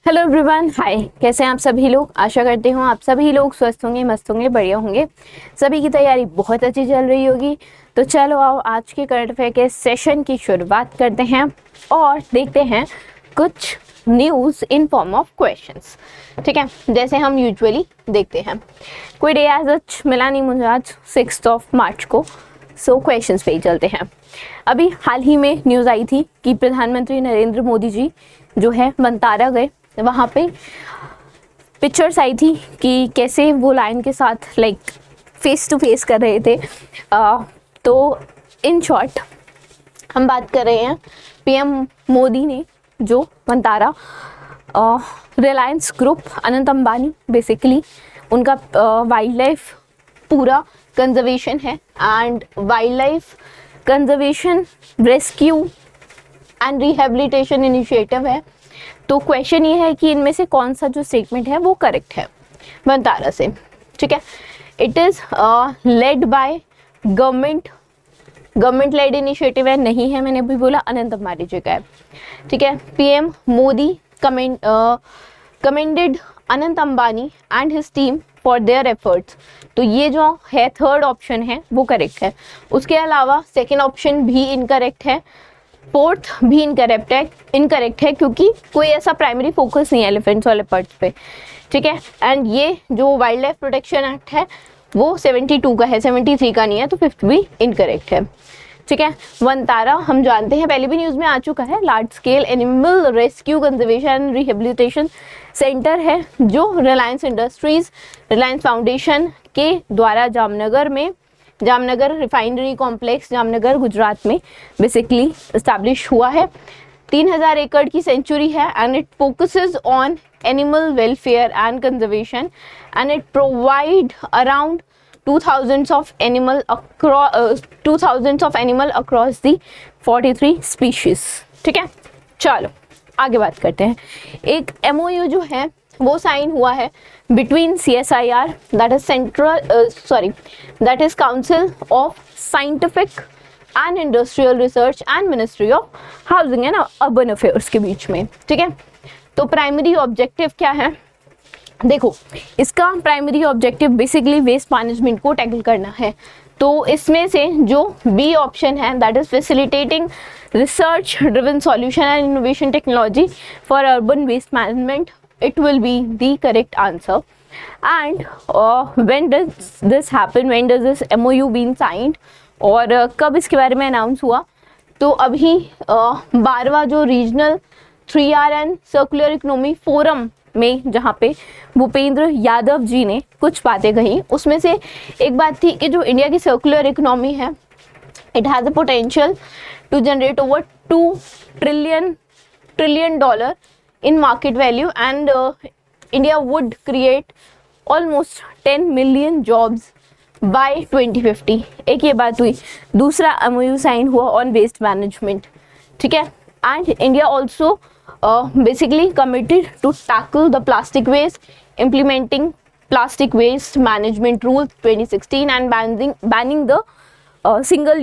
Hello everyone, हाय। कैसे हैं आप सभी लोग? आशा करती हूँ आप सभी लोग स्वस्थ होंगे, मस्त होंगे, बढ़िया होंगे। सभी की तैयारी बहुत अच्छी चल रही होगी। तो चलो आओ आज के करंट अफेयर के सेशन की शुरुआत करते हैं और देखते हैं कुछ news in form of questions. ठीक है, जैसे हम यूजुअली देखते हैं। कोई डे एज सच मिला नहीं मुझे आज 6 मार्च को। सो क्वेश्चंस पे ही चलते हैं। अभी हाल ही में न्यूज़ आई थी कि प्रधानमंत्री नरेंद्र मोदी जी जो है मंतारा गए। वहाँ पे पिक्चर्स आई थी कि कैसे वो लायन के साथ लाइक फेस टू फेस कर रहे थे। तो इन शॉर्ट हम बात कर रहे हैं पीएम मोदी ने जो मंतारा रिलायंस ग्रुप अनंत अंबानी बेसिकली उनका वाइल्ड लाइफ पूरा कंजर्वेशन है and wild life conservation rescue and rehabilitation initiative है। तो क्वेश्चन ये है कि इनमें से कौन सा जो स्टेटमेंट है वो करेक्ट है मंतारा से। ठीक है, it is led by government led initiative है, नहीं है, मैंने अभी बोला अनंत अंबानी जी का है। ठीक है, PM Modi commended Anant Ambani and his team for their efforts. तो ये जो है थर्ड ऑप्शन है वो करेक्ट है। उसके अलावा सेकेंड ऑप्शन भी इनकरेक्ट है, फोर्थ भी इनकरेक्ट है क्योंकि कोई ऐसा प्राइमरी फोकस नहीं है एलिफेंट्स और लेपर्ड्स पे। ठीक है, एंड ये जो वाइल्ड लाइफ प्रोटेक्शन एक्ट है वो 72 का है, 73 का नहीं है, तो फिफ्थ भी इनकरेक्ट है। ठीक है, मंतारा हम जानते हैं, पहले भी न्यूज़ में आ चुका है, large scale animal rescue conservation and rehabilitation centre है जो रिलायंस इंडस्ट्रीज रिलायंस फाउंडेशन के द्वारा जामनगर रिफाइनरी कॉम्प्लेक्स जामनगर गुजरात में बेसिकली इस्टेब्लिश हुआ है। 3000 एकड़ की सेंचुरी है and it focuses on animal welfare and conservation and it provide around 2000 of animal across the 43 species। ठीक है, चलो आगे बात करते हैं। एक MOU जो है वो साइन हुआ है between CSIR that is Council of Scientific and Industrial Research and Ministry of Housing and Urban Affairs के बीच में। ठीक है, तो प्राइमरी ऑब्जेक्टिव क्या है? देखो, इसका primary objective basically waste management को टैकल करना है। तो इसमें से जो बी ऑप्शन है that is facilitating research driven solution and innovation technology for urban waste management, it will be the correct answer. And when does this happen, when does this MOU been signed, और कब इसके बारे में announce हुआ? तो अभी 12वां जो regional 3RN circular economy forum में जहाँ पे भूपेंद्र यादव जी ने कुछ बातें कही, उसमें से एक बात थी कि जो इंडिया की सर्कुलर इकोनॉमी है it has a potential to generate over $2 trillion in market value and India would create almost 10 million jobs by 2050। एक ये बात हुई। दूसरा MOU साइन हुआ ऑन वेस्ट मैनेजमेंट। ठीक है, and India also basically committed to tackle the plastic waste, implementing plastic waste management rules 2016 and banning the single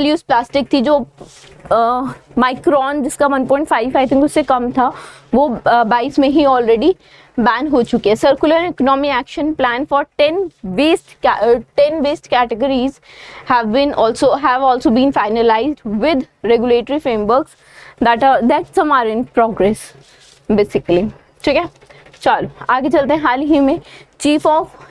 use plastic थी जो माइक्रोन जिसका 1.5 आई थिंक उससे कम था, वो 22 में ही ऑलरेडी बैन हो चुकी है। Circular economy action plan for 10 waste categories have also been finalized with regulatory frameworks that some are in progress basically। ठीक है, चलो आगे चलते हैं। हाल ही में chief of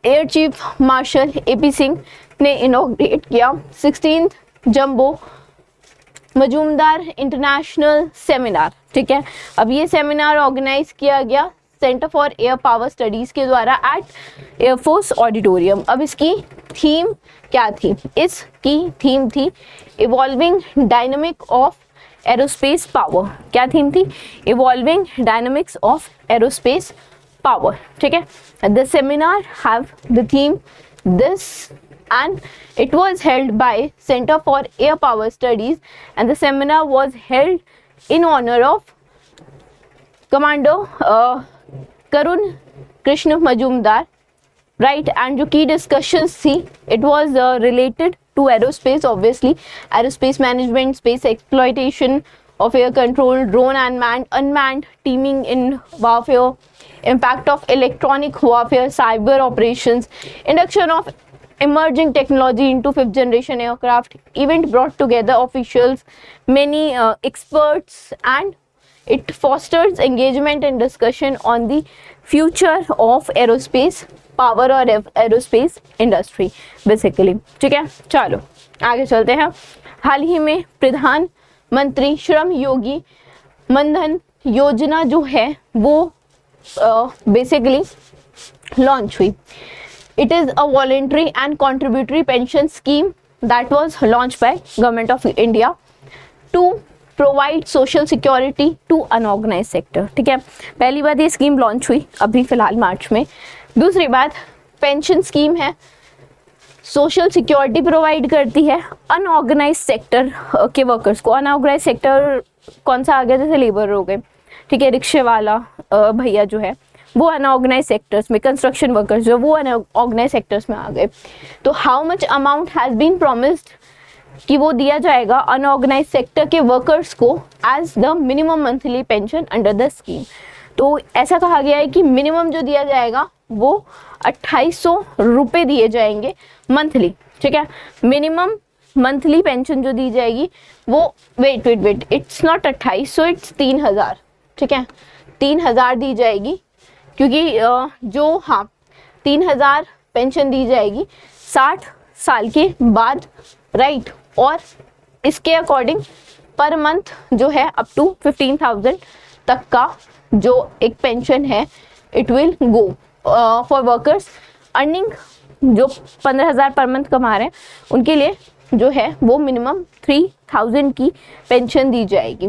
air chief marshal AP Singh ने इनॉग्रेट किया 16th jumbo Majumdar international seminar. ठीक है, अब ये सेमिनार ऑर्गेनाइज किया गया centre for air power studies के द्वारा एट एयरफोर्स ऑडिटोरियम। अब इसकी थीम क्या थी? इसकी थीम थी evolving dynamic of aerospace power. क्या थीम थी? Evolving dynamics of aerospace power. ठीक है, the seminar have the theme this and it was held by Center for Air Power Studies and the seminar was held in honor of Commander Karun Krishna Majumdar, right? And जो key discussions थी it was related to aerospace, obviously aerospace management, space exploitation of air control, drone and unmanned teaming in warfare, impact of electronic warfare, cyber operations, induction of emerging technology into fifth generation aircraft. Event brought together officials, many experts, and it fosters engagement and discussion on the future of aerospace power और aerospace industry basically. ठीक है, चलो आगे चलते हैं. हाल ही में प्रधानमंत्री श्रम योगी मनधन योजना जो है वो बेसिकली लॉन्च हुई. It is a voluntary and contributory pension scheme that was launched by Government of India to provide social security to unorganized sector. ठीक है, पहली बात ये स्कीम लॉन्च हुई अभी फिलहाल मार्च में. दूसरी बात, पेंशन स्कीम है, सोशल सिक्योरिटी प्रोवाइड करती है अनऑर्गेनाइज सेक्टर के वर्कर्स को. अनऑर्गेनाइज सेक्टर कौन सा आ गया, जैसे लेबर हो गए, ठीक है, रिक्शे वाला भैया जो है वो अनऑर्गेनाइज सेक्टर्स में, कंस्ट्रक्शन वर्कर्स जो वो अनऑर्गेनाइज सेक्टर्स में आ गए. तो how much amount has been promised कि वो दिया जाएगा अनऑर्गेनाइज सेक्टर के वर्कर्स को as the minimum monthly pension under the scheme. तो ऐसा कहा गया है कि मिनिमम जो दिया जाएगा वो 2800 रुपये दिए जाएंगे मंथली. ठीक है, मिनिमम मंथली पेंशन जो दी जाएगी वो वेट इट्स नॉट 2800, इट्स 3000. ठीक है, 3000 दी जाएगी, क्योंकि जो 3000 पेंशन दी जाएगी 60 साल के बाद, राइट. और इसके अकॉर्डिंग पर मंथ जो है अप टू 15,000 तक का जो एक पेंशन है it will go for workers earning जो 15,000 पर मंथ कमा रहे हैं उनके लिए जो है वो मिनिमम 3,000 की पेंशन दी जाएगी.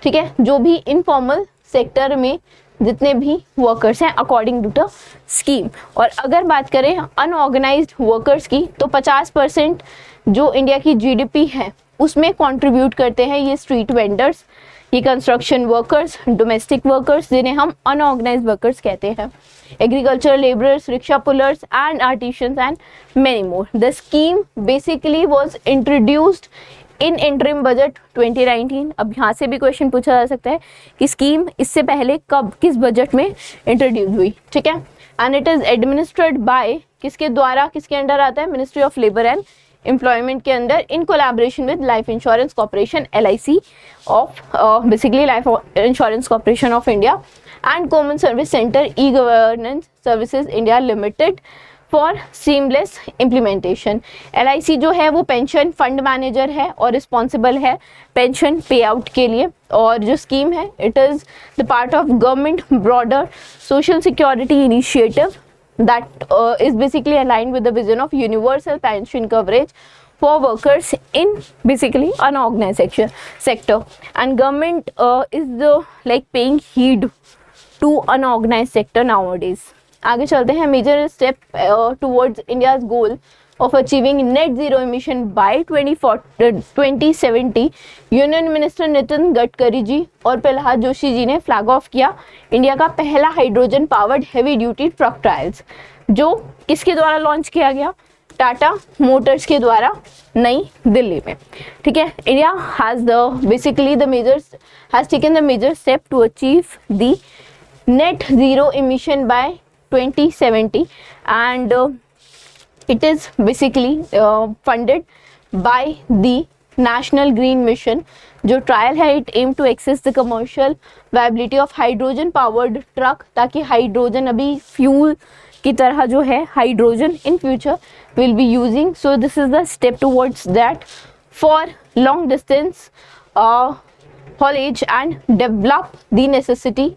ठीक है, जो भी इनफॉर्मल सेक्टर में जितने भी वर्कर्स हैं अकॉर्डिंग टू द स्कीम. और अगर बात करें अनऑर्गेनाइज्ड वर्कर्स की तो 50% जो इंडिया की जीडीपी है उसमें कंट्रीब्यूट करते हैं ये स्ट्रीट वेंडर्स, ये कंस्ट्रक्शन वर्कर्स, डोमेस्टिक वर्कर्स जिन्हें हम अनऑर्गेनाइज्ड वर्कर्स कहते हैं, agriculture labourers, rickshaw pullers and artisans and many more. The scheme basically was introduced in interim budget 2019. अब यहाँ से भी क्वेश्चन पूछा जा सकता है कि स्कीम इससे पहले कब किस बजट में इंट्रोड्यूस हुई. ठीक है, and it is administered by किसके द्वारा, किसके अंडर आता है, ministry of labour and employment के अंदर in collaboration with life insurance corporation LIC of basically life insurance corporation of India and common service centre e governance services India limited for seamless implementation. LIC जो है वो pension fund manager है और responsible है pension पे out के लिए. और जो स्कीम है it is the part of government broader social security initiative that is basically aligned with the vision of universal pension coverage for workers in basically unorganized sector, and government is like paying heed to unorganized sector nowadays. आगे चलते हैं. Major step towards India's goal of achieving net zero emission by 2070. Union minister Nitin Gadkari ji और प्रहलाद जोशी जी ने flag of किया India का पहला hydrogen powered heavy duty truck trials, जो किसके द्वारा लॉन्च किया गया, टाटा मोटर्स के द्वारा नई दिल्ली में. ठीक है, India has the basically the measures has taken the major step to achieve the net zero emission by 2070 and it is basically funded by the National Green Mission. जो ट्रायल है it aim to access the commercial viability of hydrogen powered truck, ताकि hydrogen अभी fuel की तरह जो है hydrogen in future will be using. So this is the step towards that for long distance haulage and develop the necessary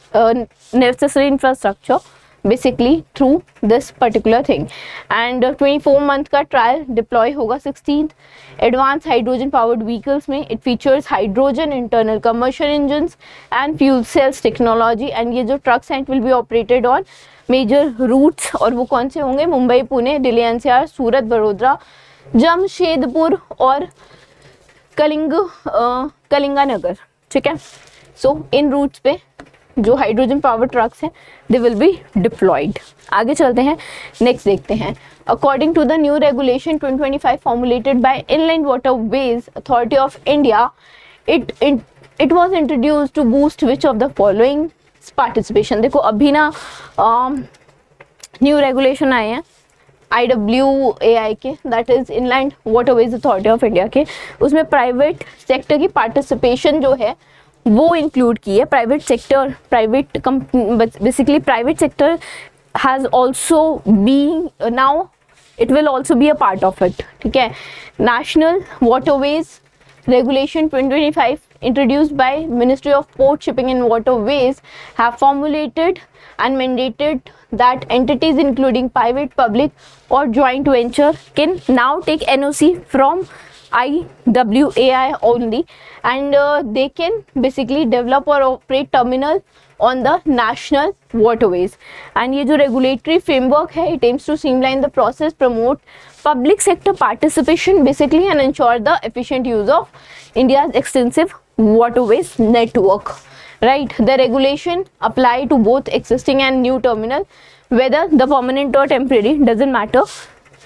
infrastructure basically through this particular thing. And 24 month का trial deploy होगा 16th advance hydrogen powered vehicles में. It features hydrogen internal commercial engines and fuel cells technology. And ये जो trucks हैं it will be operated on major routes, और वो कौन से होंगे, मुंबई, पुणे, दिल्ली NCR, सूरत, बड़ोदरा, जमशेदपुर और कलिंगानगर. ठीक है, सो इन रूट्स पे जो हाइड्रोजन पावर ट्रक्स हैं दे विल बी डिप्लॉयड। आगे चलते हैं, नेक्स्ट देखते हैं। According to the new regulation 2025 formulated by inland waterways authority of India, it was introduced to boost which of the following participation। देखो अभी ना न्यू रेगुलेशन आए हैं IWAI के, that is inland waterways authority of India के, उसमें private sector की participation जो है वो इंक्लूड की है। Private sector, private basically private sector has also being now, it will also be a part of it, ठीक है। National waterways Regulation 2025 introduced by Ministry of Port, Shipping and Waterways have formulated and mandated that entities including private, public or joint venture can now take NOC from IWAI only, and they can basically develop or operate terminal on the national waterways। and ये जो regulatory framework है, it aims to streamline the process, promote public sector participation basically and ensure the efficient use of India's extensive waterways network, right। the regulation apply to both existing and new terminal, whether the permanent or temporary doesn't matter,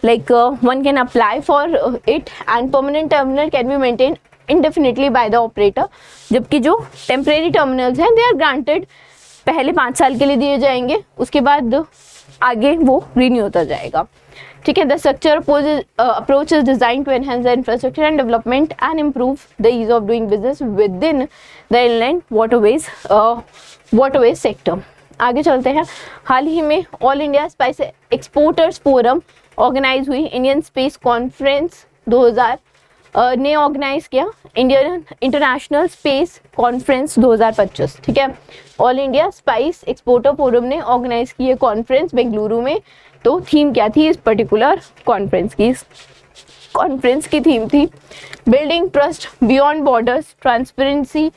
like one can apply for it, and permanent terminal can be maintained indefinitely by the operator, जबकि जो temporary terminals हैं they are granted पहले 5 साल के लिए दिए जाएंगे, उसके बाद आगे वो रिन्यू होता जाएगा, ठीक है। The structure approach is design to enhance the infrastructure and development and improve the ease of doing business with in the inland waterways sector. आगे चलते हैं, हाल ही में all India spice exporters forum organise हुई, इंडियन स्पेस कॉन्फ्रेंस 2000 ने organise किया Indian international space conference 2025, ठीक है। All India spice exporter forum ने ऑर्गेनाइज की है कॉन्फ्रेंस बेंगलुरु में। तो थीम क्या थी इस पर्टिकुलर कॉन्फ्रेंस की? कॉन्फ्रेंस की थीम थी building trust beyond borders, transparency,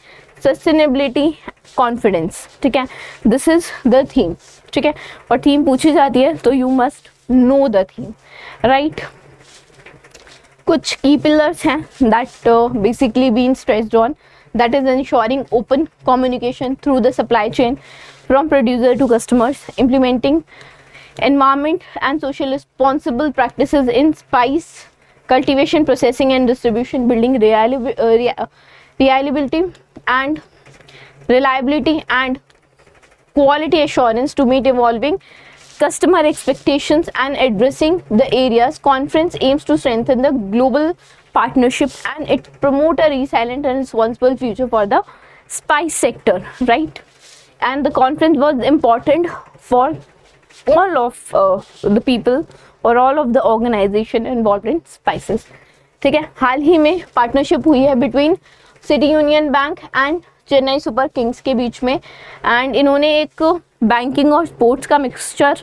sustainability, confidence, ठीक है। दिस इज द थीम, ठीक है। और थीम पूछी जाती है तो you must know the theme, right. कुछ की पिलर्स हैं that basically been stressed on, that is ensuring open communication through the supply chain from producer to customers, implementing environment and social responsible practices in spice cultivation, processing and distribution, building reliability and reliability and quality assurance to meet evolving customer expectations and addressing the areas. Conference aims to strengthen the global partnership and it promote a resilient and responsible future for the spice sector, right। and the conference was important for all of the people or all of the organization involved in spices, ठीक है। हाल ही में partnership हुई है between city union bank and Chennai super Kings के बीच में, and इन्होंने एक बैंकिंग और स्पोर्ट्स का मिक्सचर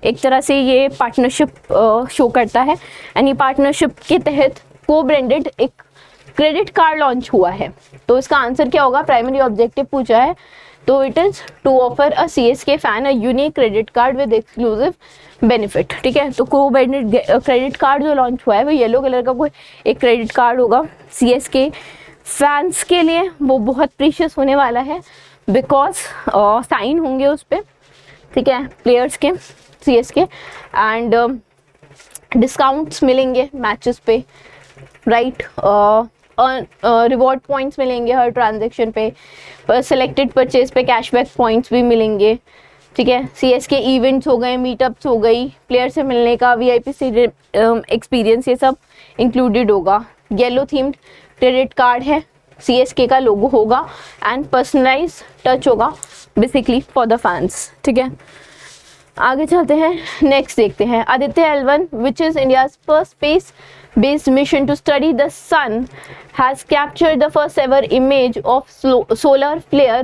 एक तरह से ये पार्टनरशिप शो करता है। एंड ये पार्टनरशिप के तहत को ब्रांडेड एक क्रेडिट कार्ड लॉन्च हुआ है। तो इसका आंसर क्या होगा? प्राइमरी ऑब्जेक्टिव पूछा है तो it is to offer a CSK fan a unique credit card with exclusive benefit, ठीक है। तो को ब्रांडेड क्रेडिट कार्ड जो लॉन्च हुआ है वो येलो कलर का कोई एक क्रेडिट कार्ड होगा CSK फैंस के लिए, वो बहुत प्रीशियस होने वाला है बिकॉज साइन होंगे उस पर, ठीक है, प्लेयर्स के CSK एंड डिस्काउंट्स मिलेंगे मैचेस पे, राइट। रिवॉर्ड पॉइंट्स मिलेंगे हर ट्रांजेक्शन पे, सेलेक्टेड परचेज पे कैशबैक पॉइंट्स भी मिलेंगे, ठीक है। CSK इवेंट्स हो गए, मीटअप्स हो गई, प्लेयर से मिलने का VIP एक्सपीरियंस, ये सब इंक्लूडेड होगा। येलो थीम्ड क्रेडिट कार्ड है, CSK का लोगो होगा एंड पर्सनलाइज टच होगा बेसिकली फॉर द फैंस, ठीक है। आगे चलते हैं, नेक्स्ट देखते हैं। Aditya L1 which is India's first space based mission to study the sun has captured the first ever image of solar flare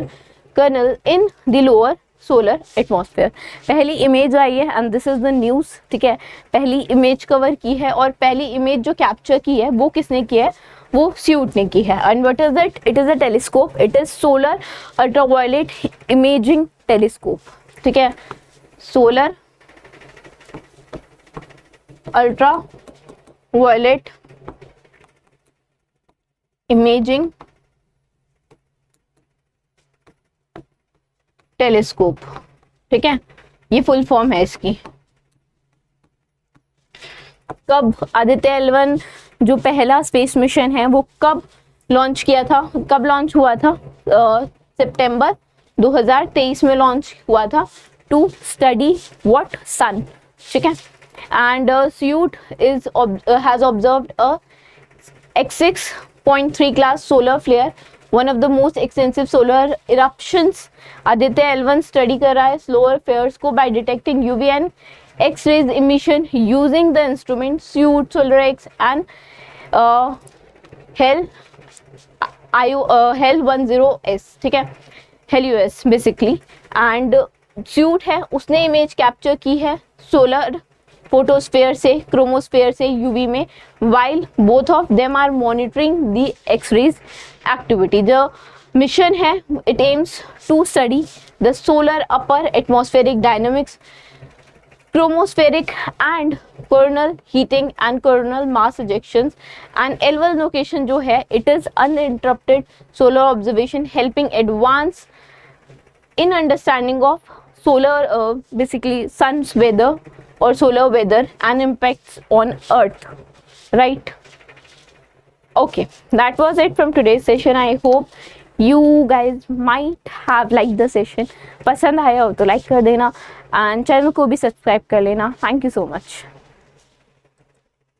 kernel in the lower solar atmosphere। पहली image I है and this is the news, ठीक है। पहली image cover की है और पहली image जो कैप्चर की है वो किसने की है? वो स्यूट ने की है। And what is it? It is a telescope, it is solar ultraviolet imaging telescope, ठीक है। सोलर अल्ट्रावायलेट इमेजिंग टेलीस्कोप, ठीक है, ये फुल फॉर्म है इसकी। कब आदित्य L1 जो पहला स्पेस मिशन है वो कब लॉन्च किया था, कब लॉन्च हुआ था? सितंबर 2023 में लॉन्च हुआ था, टू स्टडी व्हाट सन, ठीक है। And suit is has observed a X6.3 class solar flare, one of the most extensive solar eruptions। Aditya L1 study कर रहा है सोलर फ्लेयर्स को by detecting UV and X-rays emission using the instrument SUIT, SolarX and HEL10S, ठीक है, HEL-US basically. And SUIT है, उसने image capture की है सोलर फोटोस्फेयर से, क्रोमोस्फेयर से यूवी में, while both of them are monitoring the X-rays activity। जो मिशन है it aims to study the solar upper atmospheric dynamics, chromospheric and coronal heating and coronal mass ejections। and L1 location जो है it is uninterrupted solar observation helping advance in understanding of solar basically sun's weather or solar weather and impacts on earth, right? Okay, that was it from today's session। I hope you guys might have liked the session। पसंद आया हो तो like कर देना and channel को भी subscribe कर लेना। Thank you so much.